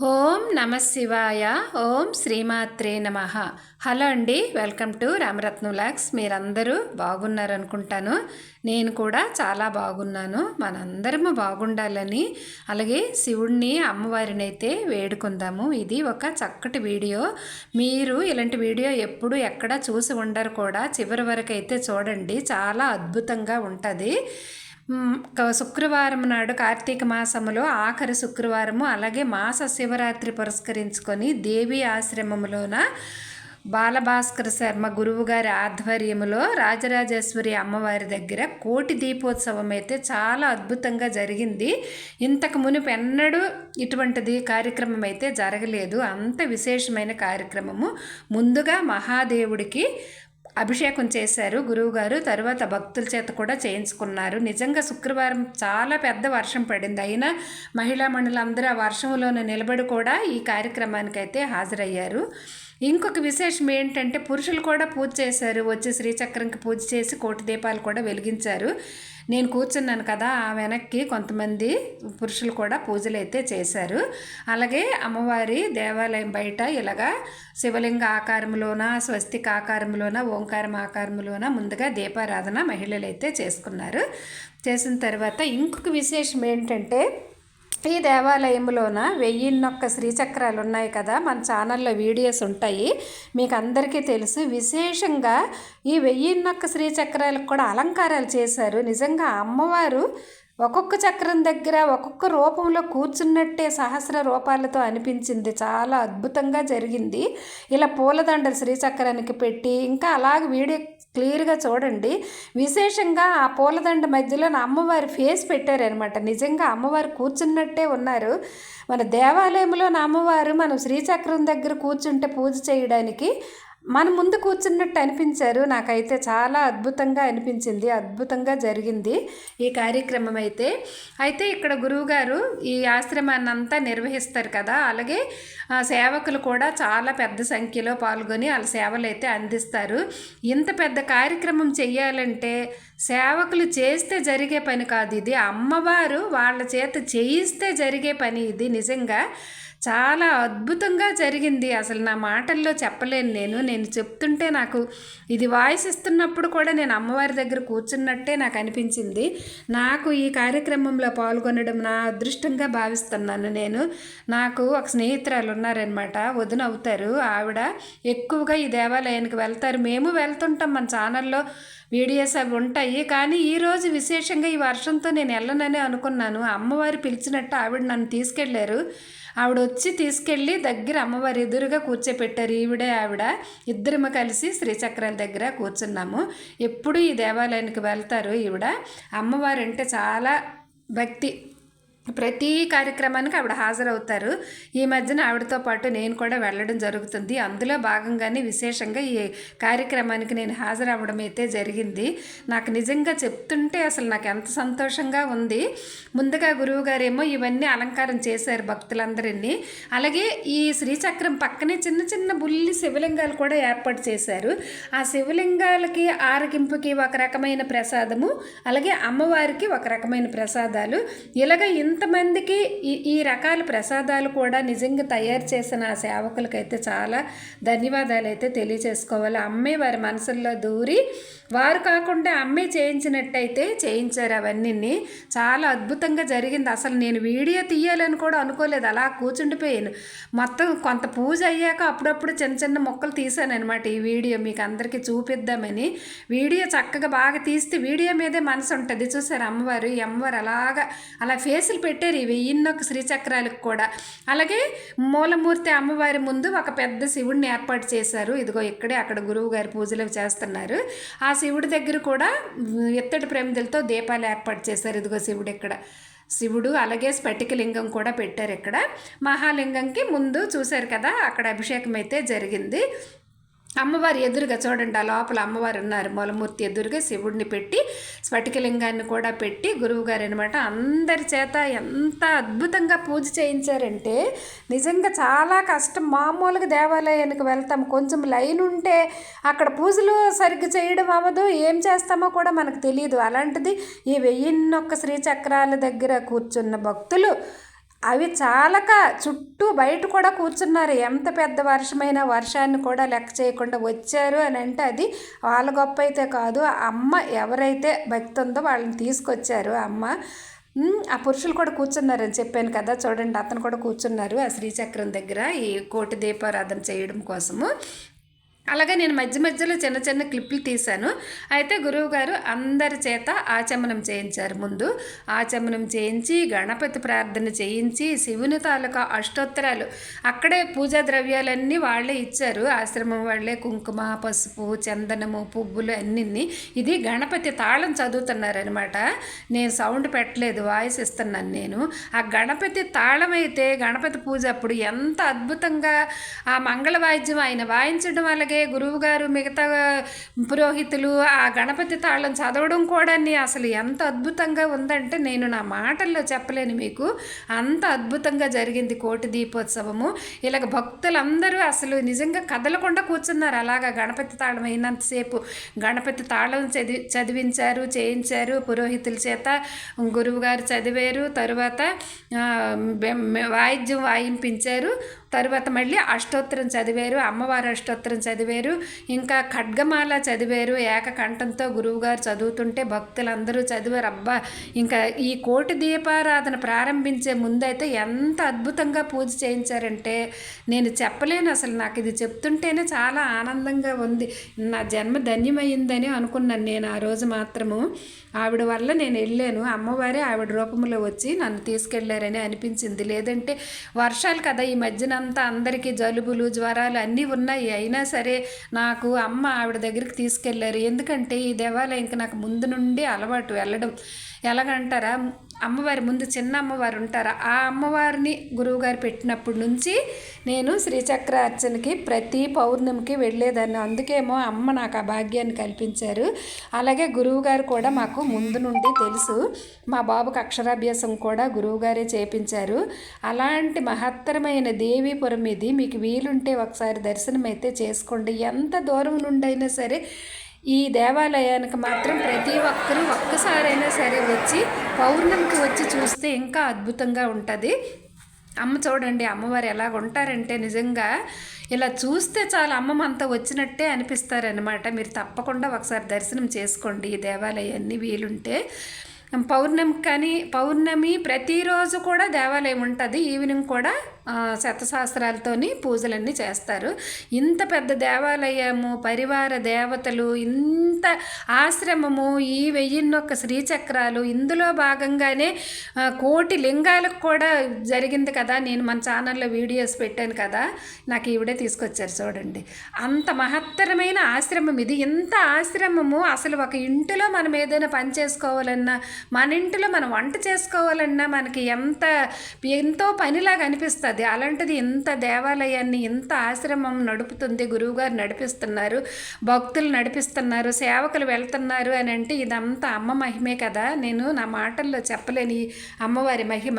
ఓం నమ శివాయ. ఓం శ్రీమాత్రే నమ. హలో అండి, వెల్కమ్ టు రామరత్నం వ్లాగ్స్. మీరందరూ బాగున్నారనుకుంటాను. నేను కూడా చాలా బాగున్నాను. మనందరము బాగుండాలని, అలాగే శివుడిని అమ్మవారిని అయితే వేడుకుందాము. ఇది ఒక చక్కటి వీడియో. మీరు ఇలాంటి వీడియో ఎప్పుడు ఎక్కడ చూసి ఉండరు కూడా. చివరి వరకు అయితే చూడండి, చాలా అద్భుతంగా ఉంటుంది. శుక్రవారం నాడు కార్తీక మాసములో ఆఖరి శుక్రవారము, అలాగే మాస శివరాత్రి పురస్కరించుకొని దేవి ఆశ్రమంలోన బాలభాస్కర శర్మ గురువు గారి ఆధ్వర్యంలో రాజరాజేశ్వరి అమ్మవారి దగ్గర కోటి దీపోత్సవం అయితే చాలా అద్భుతంగా జరిగింది. ఇంతకు మునుపు ఎన్నడూ ఇటువంటిది కార్యక్రమం అయితే జరగలేదు. అంత విశేషమైన కార్యక్రమము. ముందుగా మహాదేవుడికి అభిషేకం చేశారు గురువుగారు. తర్వాత భక్తుల చేత కూడా చేయించుకున్నారు. నిజంగా శుక్రవారం చాలా పెద్ద వర్షం పడింది. అయినా మహిళా మండలందరూ ఆ వర్షంలోనే నిలబడి కూడా ఈ కార్యక్రమానికి అయితే హాజరయ్యారు. ఇంకొక విశేషం ఏంటంటే పురుషులు కూడా పూజ చేశారు. వచ్చి శ్రీచక్రంకి పూజ చేసి కోటి దీపాలు కూడా వెలిగించారు. నేను కూర్చున్నాను కదా, ఆ వెనక్కి కొంతమంది పురుషులు కూడా పూజలు అయితే చేశారు. అలాగే అమ్మవారి దేవాలయం బయట ఇలాగా శివలింగ ఆకారంలోన, స్వస్తిక ఆకారంలోన, ఓంకారం ఆకారంలోన ముందుగా దీపారాధన మహిళలు అయితే చేసుకున్నారు. చేసిన తర్వాత ఇంకొక విశేషం ఏంటంటే, ఈ దేవాలయంలోన 1001 శ్రీచక్రాలు ఉన్నాయి కదా. మన ఛానల్లో వీడియోస్ ఉంటాయి, మీకు అందరికీ తెలుసు. విశేషంగా ఈ 1001 శ్రీచక్రాలకు కూడా అలంకారాలు చేశారు. నిజంగా అమ్మవారు ఒక్కొక్క చక్రం దగ్గర ఒక్కొక్క రూపంలో కూర్చున్నట్టే సహస్ర రూపాలతో అనిపించింది. చాలా అద్భుతంగా జరిగింది. ఇలా పూలదండలు శ్రీచక్రానికి పెట్టి, ఇంకా అలాగే వీడియో క్లియర్గా చూడండి. విశేషంగా ఆ పూలదండ మధ్యలో అమ్మవారి ఫేస్ పెట్టారనమాట. నిజంగా అమ్మవారు కూర్చున్నట్టే ఉన్నారు. మన దేవాలయంలో అమ్మవారు మనం శ్రీచక్రం దగ్గర కూర్చుంటే పూజ చేయడానికి మన ముందు కూర్చున్నట్టు అనిపించారు. నాకైతే చాలా అద్భుతంగా అనిపించింది. అద్భుతంగా జరిగింది ఈ కార్యక్రమం అయితే ఇక్కడ గురువుగారు ఈ ఆశ్రమాన్ని అంతా నిర్వహిస్తారు కదా. అలాగే సేవకులు కూడా చాలా పెద్ద సంఖ్యలో పాల్గొని వాళ్ళ సేవలు అయితే అందిస్తారు. ఇంత పెద్ద కార్యక్రమం చెయ్యాలంటే సేవకులు చేస్తే జరిగే పని కాదు. ఇది అమ్మవారు వాళ్ళ చేత చేయిస్తే జరిగే పని. ఇది నిజంగా చాలా అద్భుతంగా జరిగింది. అసలు నా మాటల్లో చెప్పలేను. నేను చెప్తుంటే నాకు ఇది వాయిస్ ఇస్తున్నప్పుడు కూడా నేను అమ్మవారి దగ్గర కూర్చున్నట్టే నాకు అనిపించింది. నాకు ఈ కార్యక్రమంలో పాల్గొనడం నా అదృష్టంగా భావిస్తున్నాను. నాకు ఒక స్నేహితురాలు ఉన్నారనమాట, వదిన అవుతారు. ఆవిడ ఎక్కువగా ఈ దేవాలయానికి వెళ్తారు. మేము వెళ్తుంటాం, మన ఛానల్లో వీడియోస్ అవి ఉంటాయి. కానీ ఈరోజు విశేషంగా ఈ వర్షంతో నేను వెళ్ళనని అనుకున్నాను. అమ్మవారు పిలిచినట్టు ఆవిడ నన్ను తీసుకెళ్లారు. ఆవిడ వచ్చి తీసుకెళ్ళి దగ్గర అమ్మవారి ఎదురుగా కూర్చోపెట్టారు. ఆవిడ ఇద్దరము కలిసి శ్రీచక్రాల దగ్గర కూర్చున్నాము. ఎప్పుడు ఈ దేవాలయానికి వెళ్తారు. అమ్మవారు అంటే చాలా భక్తి. ప్రతి కార్యక్రమానికి ఆవిడ హాజరవుతారు. ఈ మధ్యన ఆవిడతో పాటు నేను కూడా వెళ్ళడం జరుగుతుంది. అందులో భాగంగానే విశేషంగా ఈ కార్యక్రమానికి నేను హాజరవ్వడం అయితే జరిగింది. నాకు నిజంగా చెప్తుంటే అసలు నాకు ఎంత సంతోషంగా ఉంది. ముందుగా గురువుగారేమో ఇవన్నీ అలంకారం చేశారు భక్తులందరినీ. అలాగే ఈ శ్రీచక్రం పక్కనే చిన్న చిన్న బుల్లి శివలింగాలు కూడా ఏర్పాటు చేశారు. ఆ శివలింగాలకి ఆరగింపుకి ఒక రకమైన ప్రసాదము, అలాగే అమ్మవారికి ఒక రకమైన ప్రసాదాలు. ఇలాగ ఇంతమందికి ఈ రకాల ప్రసాదాలు కూడా నిజంగా తయారు చేసిన ఆ సేవకులకైతే చాలా ధన్యవాదాలు అయితే తెలియచేసుకోవాలి. అమ్మే వారి మనసుల్లో దూరి వారు కాకుండా అమ్మే చేయించినట్టయితే చేయించారు. అవన్నీ చాలా అద్భుతంగా జరిగింది. అసలు నేను వీడియో తీయాలని కూడా అనుకోలేదు, అలా కూర్చుండిపోయాను. మొత్తం కొంత పూజ అయ్యాక అప్పుడప్పుడు చిన్న చిన్న మొక్కలు తీసాను అనమాట. ఈ వీడియో మీకు అందరికీ చూపిద్దామని. వీడియో చక్కగా బాగా తీస్తే వీడియో మీదే మనసు ఉంటుంది. చూసారు అమ్మవారు, ఈ అమ్మవారు అలా ఫేసులు పెట్టారు ఈ 1001 శ్రీచక్రాలకు కూడా. అలాగే మూలమూర్తి అమ్మవారి ముందు ఒక పెద్ద శివుడిని ఏర్పాటు చేశారు. ఇదిగో ఇక్కడే అక్కడ గురువు గారి పూజలు చేస్తున్నారు. ఆ శివుడి దగ్గర కూడా ఇత్తడి ప్రమిదలతో దీపాలు ఏర్పాటు చేశారు. ఇదిగో శివుడు అలాగే స్ఫటికలింగం కూడా పెట్టారు. ఇక్కడ మహాలింగంకి ముందు చూశారు కదా, అక్కడ అభిషేకం అయితే జరిగింది. అమ్మవారి ఎదురుగా చూడండి, ఆ లోపల అమ్మవారు ఉన్నారు. మూలమూర్తి ఎదురుగా శివుడిని పెట్టి స్ఫటికలింగాన్ని కూడా పెట్టి గురువుగారు అనమాట అందరి చేత ఎంత అద్భుతంగా పూజ చేయించారంటే నిజంగా చాలా కష్టం. మామూలుగా దేవాలయానికి వెళ్తాం, కొంచెం లైన్ ఉంటే అక్కడ పూజలు సరిగ్గా చేయడం అవ్వదు, ఏం చేస్తామో కూడా మనకు తెలియదు. అలాంటిది ఈ 1001 శ్రీచక్రాల దగ్గర కూర్చున్న భక్తులు అవి చాలక చుట్టూ బయట కూడా కూర్చున్నారు. ఎంత పెద్ద వర్షమైనా వర్షాన్ని కూడా లెక్క చేయకుండా వచ్చారు అని అంటే అది వాళ్ళ గొప్ప అయితే కాదు. అమ్మ ఎవరైతే భక్తి ఉందో వాళ్ళని తీసుకొచ్చారు అమ్మ. ఆ పురుషులు కూడా కూర్చున్నారని చెప్పాను కదా, చూడండి అతను కూడా కూర్చున్నారు ఆ శ్రీచక్రం దగ్గర ఈ కోటి దీపారాధన చేయడం కోసము. అలాగే నేను మధ్య మధ్యలో చిన్న చిన్న క్లిప్పులు తీశాను. అయితే గురువుగారు అందరి చేత ఆచమనం చేయించారు. ముందు ఆచమనం చేయించి గణపతి ప్రార్థన చేయించి శివుని తాలూకా అష్టోత్తరాలు అక్కడే పూజా ద్రవ్యాలన్నీ వాళ్ళే ఇచ్చారు. ఆశ్రమం వాళ్ళే కుంకుమ, పసుపు, చందనము, పువ్వులు అన్నీ. ఇది గణపతి తాళం చదువుతున్నారనమాట. నేను సౌండ్ పెట్టలేదు, వాయిస్ ఇస్తున్నాను నేను. ఆ గణపతి తాళం అయితే గణపతి పూజ అప్పుడు ఎంత అద్భుతంగా ఆ మంగళ వాయిద్యం ఆయన వాయించడం, అలాగే గురువుగారు మిగతా పురోహితులు ఆ గణపతి తాళం చదవడం కూడా అసలు ఎంత అద్భుతంగా ఉందంటే నేను నా మాటల్లో చెప్పలేను మీకు. అంత అద్భుతంగా జరిగింది కోటి దీపోత్సవము. ఇలాగ భక్తులందరూ అసలు నిజంగా కదలకుండా కూర్చున్నారు. అలాగా గణపతి తాళం అయినంతసేపు గణపతి తాళం చదివించారు, చేయించారు పురోహితుల చేత. గురువుగారు చదివారు, తరువాత వాయిద్యం వాయింపించారు, తరువాత మళ్ళీ అష్టోత్తరం చదివారు, అమ్మవారి అష్టోత్తరం చదివారు, ఇంకా ఖడ్గమాల చదివారు. ఏకకంఠంతో గురువుగారు చదువుతుంటే భక్తులందరూ చదివారు. అబ్బా, ఇంకా ఈ కోటి దీపారాధన ప్రారంభించే ముందైతే ఎంత అద్భుతంగా పూజ చేయించారంటే నేను చెప్పలేను. అసలు నాకు ఇది చెప్తుంటేనే చాలా ఆనందంగా ఉంది. నా జన్మ ధన్యమైందని అనుకున్నాను నేను ఆ రోజు మాత్రము. ఆవిడ వల్ల నేను వెళ్ళాను, అమ్మవారే ఆవిడ రూపంలో వచ్చి నన్ను తీసుకెళ్లారని అనిపించింది. లేదంటే వర్షాలు కదా ఈ మధ్యనంతా, అందరికీ జలుబులు జ్వరాలు అన్నీ ఉన్నాయి. అయినా సరే నాకు అమ్మ ఆవిడ దగ్గరికి తీసుకెళ్లారు. ఎందుకంటే ఈ దేవాలయంకి నాకు ముందు నుండి అలవాటు వెళ్ళడం. ఎలాగంటారా, అమ్మవారి ముందు చిన్న అమ్మవారు ఉంటారా, ఆ అమ్మవారిని గురువుగారు పెట్టినప్పటి నుంచి నేను శ్రీచక్ర అర్చనకి ప్రతి పౌర్ణమికి వెళ్ళేదాన్ని. అందుకేమో అమ్మ నాకు ఆ భాగ్యాన్ని కల్పించారు. అలాగే గురువుగారు కూడా మాకు ముందు నుండి తెలుసు. మా బాబుకు అక్షరాభ్యాసం కూడా గురువుగారే చేపించారు. అలాంటి మహత్తరమైన దేవీపురం ఇది. మీకు వీలుంటే ఒకసారి దర్శనం అయితే చేసుకోండి. ఎంత దూరం నుండి అయినా సరే ఈ దేవాలయానికి మాత్రం ప్రతి ఒక్కరూ ఒక్కసారైనా సరే వచ్చి పౌర్ణమికి వచ్చి చూస్తే ఇంకా అద్భుతంగా ఉంటుంది. అమ్మ చూడండి, అమ్మవారు ఎలాగ ఉంటారంటే నిజంగా ఇలా చూస్తే చాలా అమ్మమ్మ అంతా వచ్చినట్టే అనిపిస్తారనమాట. మీరు తప్పకుండా ఒకసారి దర్శనం చేసుకోండి ఈ దేవాలయాన్ని వీలుంటే. పౌర్ణమి ప్రతిరోజు కూడా దేవాలయం ఉంటుంది. ఈవినింగ్ కూడా శతసహస్రాలతోని పూజలన్నీ చేస్తారు. ఇంత పెద్ద దేవాలయము, పరివార దేవతలు, ఇంత ఆశ్రమము, ఈ 1001 శ్రీచక్రాలు, ఇందులో భాగంగానే కోటి లింగాలకు కూడా జరిగింది కదా. నేను మన ఛానల్లో వీడియోస్ పెట్టాను కదా, నాకు ఈవిడే తీసుకొచ్చారు చూడండి. అంత మహత్తరమైన ఆశ్రమం ఇది. ఇంత ఆశ్రమము అసలు ఒక ఇంటిలో మనం ఏదైనా పని చేసుకోవాలన్నా, మన ఇంటిలో మనం వంట చేసుకోవాలన్నా మనకి ఎంతో పనిలాగా అనిపిస్తుంది. అలాంటిది ఇంత దేవాలయాన్ని, ఇంత ఆశ్రమం నడుపుతుంది గురువుగారు, నడిపిస్తున్నారు, భక్తులు నడిపిస్తున్నారు, సేవకులు వెళ్తున్నారు అని అంటే ఇదంతా అమ్మ మహిమే కదా. నేను నా మాటల్లో చెప్పలేని అమ్మవారి మహిమ.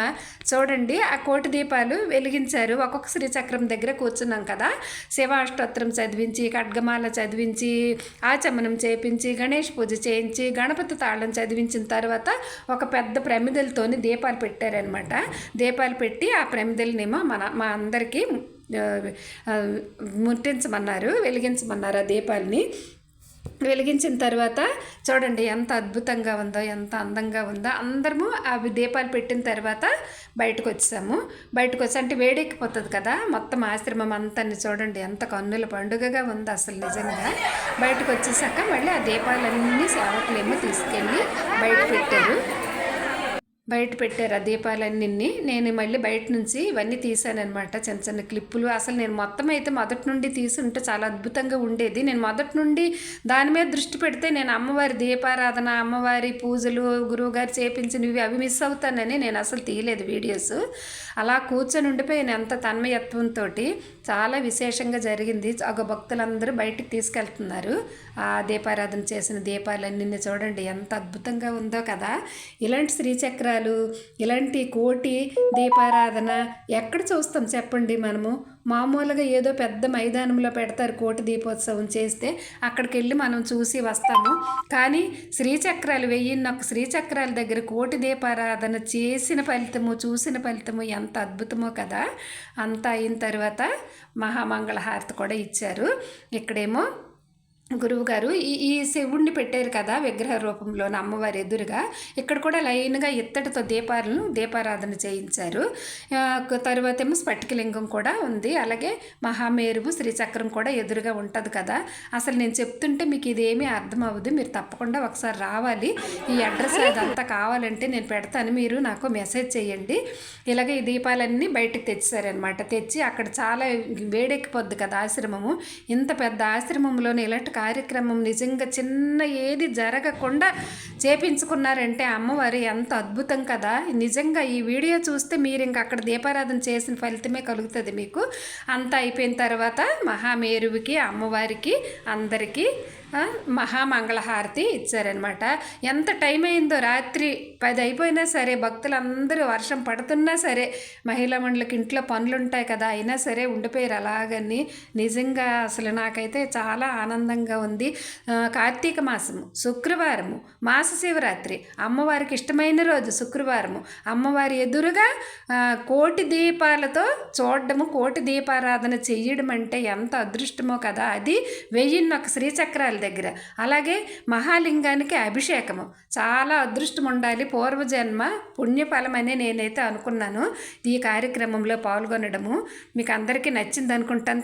చూడండి, ఆ కోటి దీపాలు వెలిగించారు. ఒక్కొక్క శ్రీచక్రం దగ్గర కూర్చున్నాం కదా. శివాష్టోత్తరం చదివించి, ఖడ్గమాల చదివించి, ఆచమనం చేయించి, గణేష్ పూజ చేయించి, గణపతి తాళం చదివించిన తర్వాత ఒక పెద్ద ప్రమిదలతోని దీపాలు పెట్టారనమాట. దీపాలు పెట్టి ఆ ప్రమిదలనేమో మా అందరికీ ముట్టించమన్నారు, వెలిగించమన్నారు. ఆ దీపాలని వెలిగించిన తర్వాత చూడండి ఎంత అద్భుతంగా ఉందో, ఎంత అందంగా ఉందో. అందరము అవి దీపాలు పెట్టిన తర్వాత బయటకు వచ్చాము. బయటకు వచ్చి అంటే వేడెక్కిపోతుంది కదా మొత్తం ఆశ్రమం అంతా. చూడండి ఎంత కన్నుల పండుగగా ఉంది అసలు నిజంగా. బయటకు వచ్చేసాక మళ్ళీ ఆ దీపాలన్నీ సేవకులేమో తీసుకెళ్ళి బయట పెట్టారు ఆ దీపాలన్నీ. నేను మళ్ళీ బయట నుంచి ఇవన్నీ తీసానమాట, చిన్న చిన్న క్లిప్పులు. అసలు నేను మొత్తం అయితే మొదటి నుండి తీసుంటే చాలా అద్భుతంగా ఉండేది. నేను మొదటి నుండి దాని మీద దృష్టి పెడితే నేను అమ్మవారి దీపారాధన, అమ్మవారి పూజలు, గురువుగారు చేపించినవి అవి మిస్ అవుతానని నేను అసలు తీయలేదు వీడియోస్. అలా కూర్చొని ఉండిపోయాను ఎంత తన్మయత్వంతో. చాలా విశేషంగా జరిగింది. ఒక భక్తులందరూ బయటికి తీసుకెళ్తున్నారు ఆ దీపారాధన చేసిన దీపాలన్నీ. చూడండి ఎంత అద్భుతంగా ఉందో కదా. ఇలాంటి శ్రీచక్రాలు దీపాలు, ఇలాంటి కోటి దీపారాధన ఎక్కడ చూస్తాం చెప్పండి మనము? మామూలుగా ఏదో పెద్ద మైదానంలో పెడతారు కోటి దీపోత్సవం చేస్తే, అక్కడికి వెళ్ళి మనం చూసి వస్తాము. కానీ శ్రీచక్రాలు 1001 శ్రీచక్రాల దగ్గర కోటి దీపారాధన చేసిన ఫలితము, చూసిన ఫలితము ఎంత అద్భుతమో కదా. అంతా అయిన తర్వాత మహామంగళహారతి కూడా ఇచ్చారు. ఇక్కడేమో గురువుగారు ఈ శివుణ్ణి పెట్టారు కదా విగ్రహ రూపంలోని అమ్మవారి ఎదురుగా, ఇక్కడ కూడా లైన్గా ఇత్తడితో దీపారాధన చేయించారు. తర్వాత ఏమో స్ఫటికలింగం కూడా ఉంది, అలాగే మహామేరువు శ్రీచక్రం కూడా ఎదురుగా ఉంటుంది కదా. అసలు నేను చెప్తుంటే మీకు ఇదేమీ అర్థం అవ్వదు, మీరు తప్పకుండా ఒకసారి రావాలి. ఈ అడ్రస్ అదంతా కావాలంటే నేను పెడతాను, మీరు నాకు మెసేజ్ చేయండి. ఇలాగే ఈ దీపాలన్నీ బయటకు తెచ్చారనమాట. తెచ్చి అక్కడ చాలా వేడెక్కిపోద్ది కదా ఆశ్రమము. ఇంత పెద్ద ఆశ్రమంలోనే ఇలాంటి కార్యక్రమం నిజంగా చిన్న ఏది జరగకుండా చేపించుకున్నారంటే అమ్మవారు ఎంత అద్భుతం కదా. నిజంగా ఈ వీడియో చూస్తే మీరు ఇంకా అక్కడ దీపారాధన చేసిన ఫలితమే కలుగుతుంది మీకు. అంతా అయిపోయిన తర్వాత మహామేరువుకి అమ్మవారికి అందరికీ మహామంగళహారతి ఇచ్చారనమాట. ఎంత టైం అయిందో, రాత్రి 10 అయిపోయినా సరే భక్తులందరూ వర్షం పడుతున్నా సరే, మహిళా మండలికి ఇంట్లో పనులు ఉంటాయి కదా, అయినా సరే ఉండిపోయారు అలాగని. నిజంగా అసలు నాకైతే చాలా ఆనందంగా ఉంది. కార్తీక మాసము శుక్రవారము, మాస శివరాత్రి, అమ్మవారికి ఇష్టమైన రోజు శుక్రవారము, అమ్మవారి ఎదురుగా కోటి దీపాలతో చూడడము, కోటి దీపారాధన చెయ్యడం అంటే ఎంత అదృష్టమో కదా. అది 1001 శ్రీచక్రాలు దగ్గర. అలాగే మహాలింగానికి అభిషేకము, చాలా అదృష్టం ఉండాలి, పూర్వజన్మ పుణ్యఫలం అని నేనైతే అనుకున్నాను ఈ కార్యక్రమంలో పాల్గొనడము. మీకు అందరికీ నచ్చింది అనుకుంటాను.